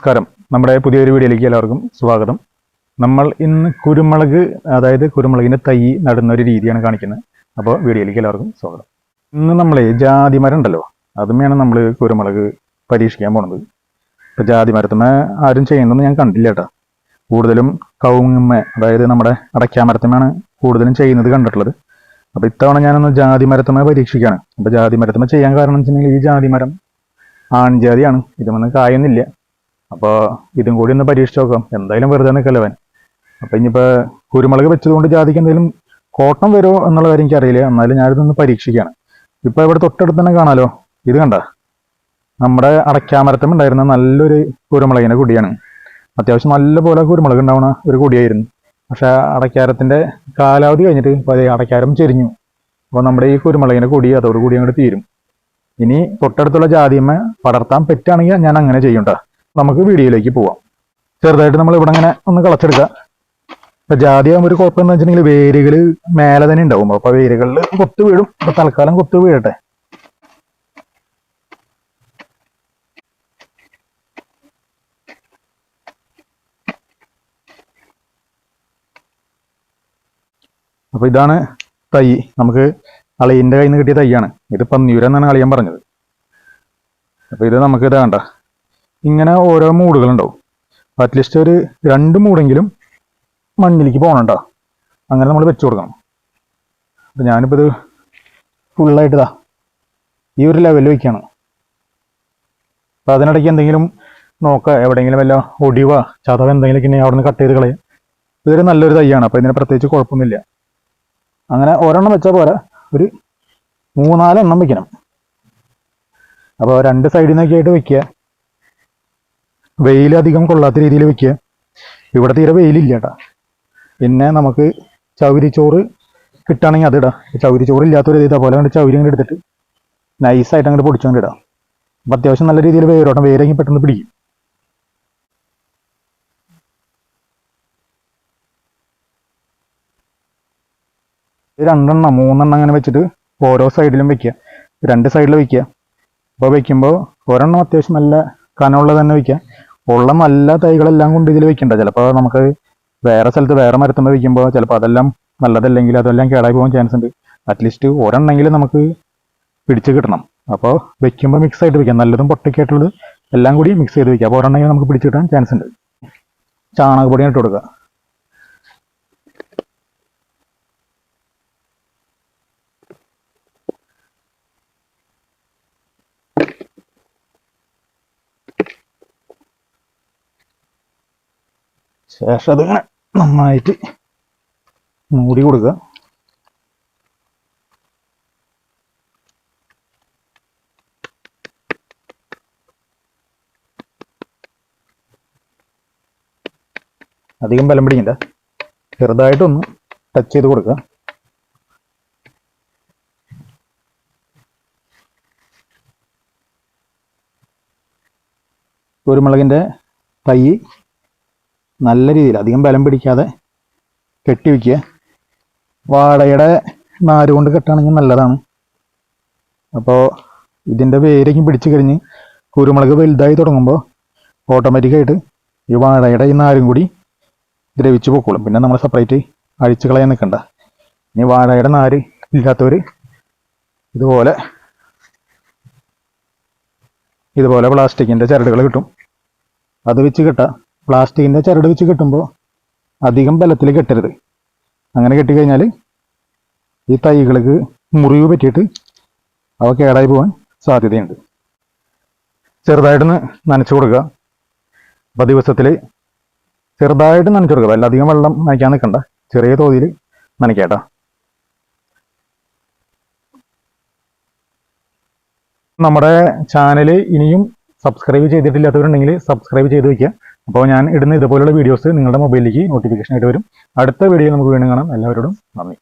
നമസ്കാരം. നമ്മുടെ പുതിയൊരു വീഡിയോയിലേക്ക് എല്ലാവർക്കും സ്വാഗതം. നമ്മൾ ഇന്ന് അതായത് കുരുമുളകിൻ്റെ തൈ നടുന്ന ഒരു രീതിയാണ് കാണിക്കുന്നത്. അപ്പോൾ വീഡിയോയിലേക്ക് എല്ലാവർക്കും സ്വാഗതം. ഇന്ന് നമ്മൾ ജാതി മരം ഉണ്ടല്ലോ, അതുമെയാണ് നമ്മൾ കുരുമുളക് പരീക്ഷിക്കാൻ പോണത്. ഇപ്പോൾ ജാതി മരത്തുമ്മ ആരും ചെയ്യുന്നതെന്ന് ഞാൻ കണ്ടില്ല കേട്ടോ. കൂടുതലും കവുങ്ങുമ്മ, അതായത് നമ്മുടെ അടയ്ക്കാമരത്തുമ്മയാണ് കൂടുതലും ചെയ്യുന്നത് കണ്ടിട്ടുള്ളത്. അപ്പോൾ ഇത്തവണ ഞാനൊന്ന് ജാതി മരത്തുമ്മ പരീക്ഷിക്കുകയാണ്. അപ്പോൾ ജാതി മരത്തുമ്മ ചെയ്യാൻ കാരണം എന്ന് വെച്ചിട്ടുണ്ടെങ്കിൽ, ഈ ജാതി മരം ആൺജാതിയാണ്, ഇതുമൊന്നും കായൊന്നുമില്ല. അപ്പോൾ ഇതും കൂടി ഒന്ന് പരീക്ഷിച്ച് നോക്കാം. എന്തായാലും വെറുതെ നിൽക്കല്ലവൻ. അപ്പോൾ ഇനിയിപ്പോൾ കുരുമുളക് വെച്ചതുകൊണ്ട് ജാതിക്ക് എന്തെങ്കിലും കോട്ടം വരുമോ എന്നുള്ള കാര്യം എനിക്കറിയില്ല. എന്നാലും ഞാനിതൊന്ന് പരീക്ഷിക്കുകയാണ്. ഇപ്പോൾ ഇവിടെ തൊട്ടടുത്ത് തന്നെ കാണാലോ, ഇത് കണ്ട നമ്മുടെ അടയ്ക്കാമരത്തും ഉണ്ടായിരുന്ന നല്ലൊരു കുരുമുളകിൻ്റെ കുടിയാണ്. അത്യാവശ്യം നല്ലപോലെ കുരുമുളക് ഉണ്ടാവുന്ന ഒരു കുടിയായിരുന്നു. പക്ഷേ അടയ്ക്കാരത്തിൻ്റെ കാലാവധി കഴിഞ്ഞിട്ട് അടയ്ക്കാരം ചെരിഞ്ഞു. അപ്പോൾ നമ്മുടെ ഈ കുരുമുളകിൻ്റെ കുടി അതോടുകൂടി അങ്ങോട്ട് തീരും. ഇനി തൊട്ടടുത്തുള്ള ജാതിയമ്മ പടർത്താൻ പറ്റുകയാണെങ്കിൽ ഞാൻ അങ്ങനെ ചെയ്യണ്ട. നമുക്ക് വീഡിയോയിലേക്ക് പോവാം. ചെറുതായിട്ട് നമ്മൾ ഇവിടെ ഇങ്ങനെ ഒന്ന് കളച്ചെടുക്കാം. ഇപ്പൊ ജാതി ആകുമ്പോൾ ഒരു കുഴപ്പം എന്ന് വെച്ചിട്ടുണ്ടെങ്കിൽ വേരുകൾ മേലെ തന്നെ ഉണ്ടാവും. അപ്പൊ വേരുകളിൽ കൊത്തു വീഴും. അപ്പൊ തൽക്കാലം കൊത്തു വീഴട്ടെ. അപ്പൊ ഇതാണ് തൈ. നമുക്ക് അളിയന്റെ കയ്യിൽ നിന്ന് കിട്ടിയ തൈയാണ് ഇത്. പന്നിയൂര എന്നാണ് അളിയൻ പറഞ്ഞത്. അപ്പൊ ഇത് നമുക്ക് ഇത് വേണ്ട, ഇങ്ങനെ ഓരോ മൂടുകളുണ്ടാവും. അറ്റ്ലീസ്റ്റ് ഒരു 2 മൂടെങ്കിലും മണ്ണിലേക്ക് പോകണുണ്ടോ, അങ്ങനെ നമ്മൾ വെച്ചു കൊടുക്കണം. അപ്പം ഞാനിപ്പോൾ ഇത് ഫുള്ളായിട്ട് ഈ ഒരു ലെവലിൽ വയ്ക്കുകയാണ്. അപ്പം അതിനിടയ്ക്ക് എന്തെങ്കിലും നോക്കുക, എവിടെയെങ്കിലും വല്ല ഒടിവോ ചതവോ എന്തെങ്കിലുമൊക്കെ ഉണ്ടെങ്കിൽ അവിടെ നിന്ന് കട്ട് ചെയ്ത് കളയാം. ഇതൊരു നല്ലൊരു തൈയാണ്. അപ്പോൾ ഇതിന് പ്രത്യേകിച്ച് കുഴപ്പമൊന്നുമില്ല. അങ്ങനെ ഒരെണ്ണം വെച്ചാൽ പോരാ, ഒരു 3-4 എണ്ണം വയ്ക്കണം. അപ്പോൾ 2 സൈഡിൽ നിന്നൊക്കെ ആയിട്ട് വയ്ക്കുക. വെയിൽ അധികം കൊള്ളാത്ത രീതിയിൽ വെക്കുക. ഇവിടെ തീരെ വെയിലില്ല കേട്ടോ. പിന്നെ നമുക്ക് ചൗരിച്ചോറ് കിട്ടുകയാണെങ്കിൽ അതിടാം. ചൗരിച്ചോറ് ഇല്ലാത്തൊരു ഇതേപോലെ അങ്ങോട്ട് ചൗരി അങ്ങോട്ട് എടുത്തിട്ട് നൈസായിട്ട് അങ്ങോട്ട് പൊടിച്ചങ്ങോട്ട് ഇടാം. അപ്പം അത്യാവശ്യം നല്ല രീതിയിൽ വേരോട്ടം, വേരെങ്കിൽ പെട്ടെന്ന് പിടിക്കും. രണ്ടെണ്ണം 3 എണ്ണം അങ്ങനെ വെച്ചിട്ട് ഓരോ സൈഡിലും വെക്കുക. 2 സൈഡിൽ വെക്കുക. അപ്പോൾ വെക്കുമ്പോൾ ഒരെണ്ണം അത്യാവശ്യം നല്ല കനമുള്ളത് തന്നെ വയ്ക്കുക. ഉള്ള നല്ല തൈകളെല്ലാം കൊണ്ട് ഇതിൽ വെക്കണ്ട. ചിലപ്പോൾ നമുക്ക് വേറെ സ്ഥലത്ത് വേറെ മരത്തുമ്പോൾ വയ്ക്കുമ്പോൾ ചിലപ്പോൾ അതെല്ലാം നല്ലതല്ലെങ്കിൽ അതെല്ലാം കേടായി പോകാൻ ചാൻസ് ഉണ്ട്. അറ്റ്ലീസ്റ്റ് ഒരെണ്ണെങ്കിലും നമുക്ക് പിടിച്ച് കിട്ടണം. അപ്പോൾ വെക്കുമ്പോൾ മിക്സ് ആയിട്ട് വയ്ക്കാം. നല്ലതും പൊട്ടയ്ക്കായിട്ടുള്ളത് എല്ലാം കൂടി മിക്സ് ചെയ്ത് വയ്ക്കുക. അപ്പോൾ ഒരെണ്ണെങ്കിലും നമുക്ക് പിടിച്ച് കിട്ടാൻ ചാൻസ് ഉണ്ട്. ചാണകപ്പൊടി ഇട്ട് കൊടുക്കുക. ശേഷം അതിങ്ങനെ നന്നായിട്ട് മൂടി കൊടുക്കുക. അധികം ബലം പിടിക്കണ്ട, ചെറുതായിട്ടൊന്ന് ടച്ച് ചെയ്ത് കൊടുക്കുക. കുരുമുളകിൻ്റെ തൈ നല്ല രീതിയിൽ അധികം ബലം പിടിക്കാതെ കെട്ടി വയ്ക്കുക. വാഴയുടെ നാര് കൊണ്ട് കെട്ടുകയാണെങ്കിൽ നല്ലതാണ്. അപ്പോൾ ഇതിൻ്റെ വേരേക്കും പിടിച്ചു കഴിഞ്ഞ് കുരുമുളക് വലുതായി തുടങ്ങുമ്പോൾ ഓട്ടോമാറ്റിക്കായിട്ട് ഈ വാഴയുടെ ഈ നാരും കൂടി ദ്രവിച്ച് പൊക്കോളും. പിന്നെ നമ്മൾ സെപ്പറേറ്റ് അഴിച്ചു കളയാൻ നിൽക്കണ്ട. ഇനി വാഴയുടെ നാര് ഇല്ലാത്തവർ ഇതുപോലെ പ്ലാസ്റ്റിക്കിൻ്റെ ചരടുകൾ കിട്ടും, അത് വെച്ച് കെട്ടാം. പ്ലാസ്റ്റിക്കിൻ്റെ ചരട് വെച്ച് കെട്ടുമ്പോൾ അധികം ബലത്തിൽ കെട്ടരുത്. അങ്ങനെ കെട്ടിക്കഴിഞ്ഞാൽ ഈ തൈകൾക്ക് മുറിവ് പറ്റിയിട്ട് അവ കേടായി പോകാൻ സാധ്യതയുണ്ട്. ചെറുതായിട്ടൊന്ന് നനച്ചു കൊടുക്കുക. അപ്പോൾ ദിവസത്തിൽ ചെറുതായിട്ട് നനച്ചു കൊടുക്കുക. വല്ലധികം വെള്ളം നനയ്ക്കാൻ നിൽക്കണ്ട, ചെറിയ തോതിൽ നനയ്ക്കാട്ടോ. നമ്മുടെ ചാനൽ ഇനിയും സബ്സ്ക്രൈബ് ചെയ്തിട്ടില്ലാത്തവരുണ്ടെങ്കിൽ സബ്സ്ക്രൈബ് ചെയ്ത് വയ്ക്കുക. അപ്പോൾ ഞാൻ ഇടുന്ന ഇതുപോലുള്ള വീഡിയോസ് നിങ്ങളുടെ മൊബൈലിലേക്ക് നോട്ടിഫിക്കേഷൻ ആയിട്ട് വരും. അടുത്ത വീഡിയോ നമുക്ക് വീണ്ടും കാണാം. എല്ലാവരോടും നന്ദി.